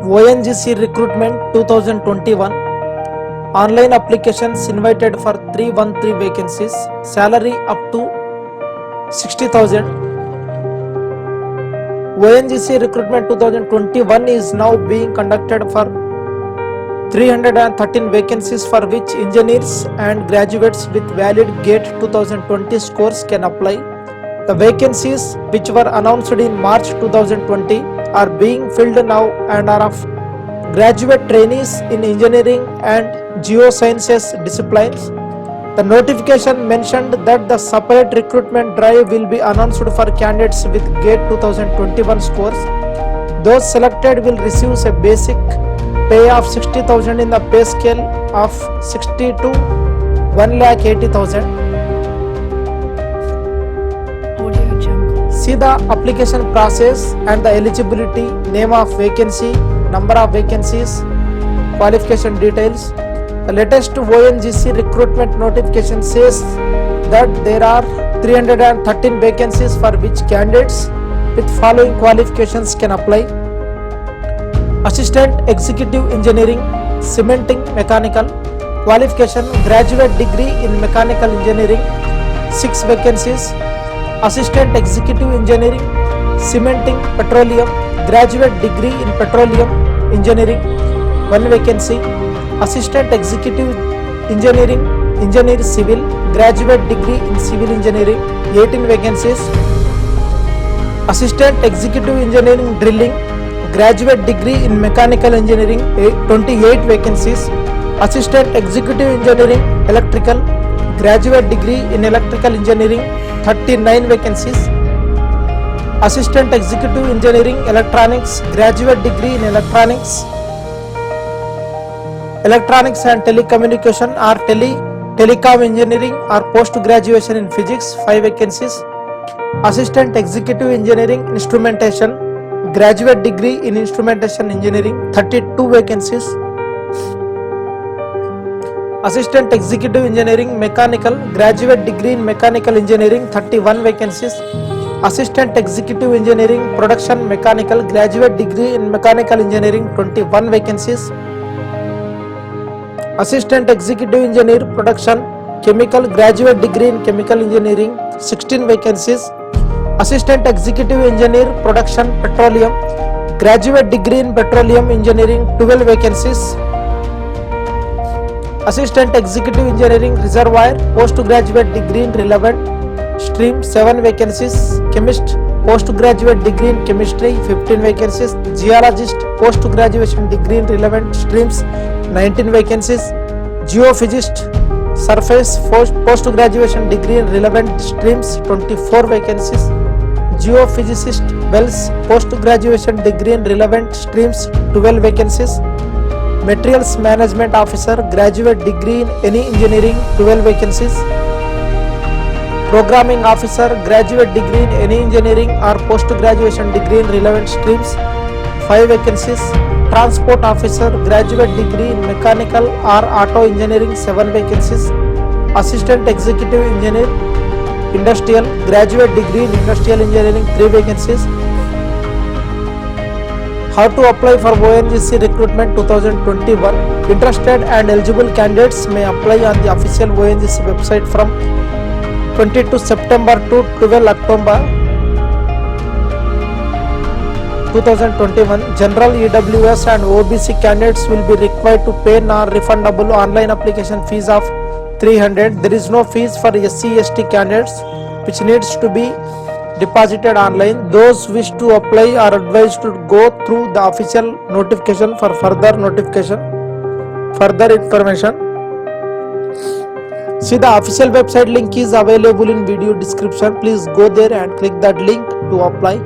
ONGC recruitment 2021. Online applications invited for 313 vacancies. Salary up to 60,000. ONGC recruitment 2021 is now being conducted for 313 vacancies, for which engineers and graduates with valid GATE 2020 scores can apply. The vacancies, which were announced in March 2020, are being filled now and are of graduate trainees in engineering and geosciences disciplines. The notification mentioned that the separate recruitment drive will be announced for candidates with GATE 2021 scores. Those selected will receive a basic pay of 60,000 in the pay scale of 60 to 1,80,000. See the application process and the eligibility: name of vacancy, number of vacancies, qualification details. The latest ONGC recruitment notification says that there are 313 vacancies, for which candidates with following qualifications can apply: Assistant Executive Engineering, Cementing Mechanical. Qualification: graduate degree in Mechanical Engineering, 6 vacancies. Assistant Executive Engineering, Cementing Petroleum, graduate degree in Petroleum Engineering, 1 vacancy. Assistant Executive Engineering, Engineer Civil, graduate degree in Civil Engineering, 18 vacancies. Assistant Executive Engineering Drilling, graduate degree in Mechanical Engineering, 28 vacancies. Assistant Executive Engineering Electrical, graduate degree in Electrical Engineering, 39 vacancies. Assistant Executive Engineering Electronics, graduate degree in Electronics and Telecommunication or Telecom Engineering or post graduation in Physics, 5 vacancies. Assistant Executive Engineering Instrumentation, graduate degree in Instrumentation Engineering, 32 vacancies. Assistant Executive Engineering Mechanical, graduate degree in Mechanical Engineering, 31 vacancies. Assistant Executive Engineering Production Mechanical, graduate degree in Mechanical Engineering, 21 vacancies. Assistant Executive Engineer Production Chemical, graduate degree in Chemical Engineering, 16 vacancies. Assistant Executive Engineer Production Petroleum, graduate degree in Petroleum Engineering, 12 vacancies. Assistant Executive Engineering Reservoir, postgraduate degree in relevant stream, 7 vacancies. Chemist, postgraduate degree in chemistry, 15 vacancies. Geologist, postgraduation degree in relevant streams, 19 vacancies. Geophysicist, surface postgraduation degree in relevant streams, 24 vacancies. Geophysicist wells, postgraduation degree in relevant streams, 12 vacancies. Materials Management Officer, graduate degree in any engineering, 12 vacancies. Programming Officer, graduate degree in any engineering or post graduation degree in relevant streams, 5 vacancies. Transport Officer, graduate degree in mechanical or auto engineering, 7 vacancies. Assistant Executive Engineer Industrial, graduate degree in industrial engineering, 3 vacancies. How to apply for ONGC recruitment 2021? Interested and eligible candidates may apply on the official ONGC website from 22 September to 12 October 2021. General, EWS and OBC candidates will be required to pay non-refundable online application fees of 300. There is no fees for SC/ST candidates, which needs to be deposited online. Those wish to apply are advised to go through the official notification for further information. See the official website link is available in video description. Please go there and click that link to apply.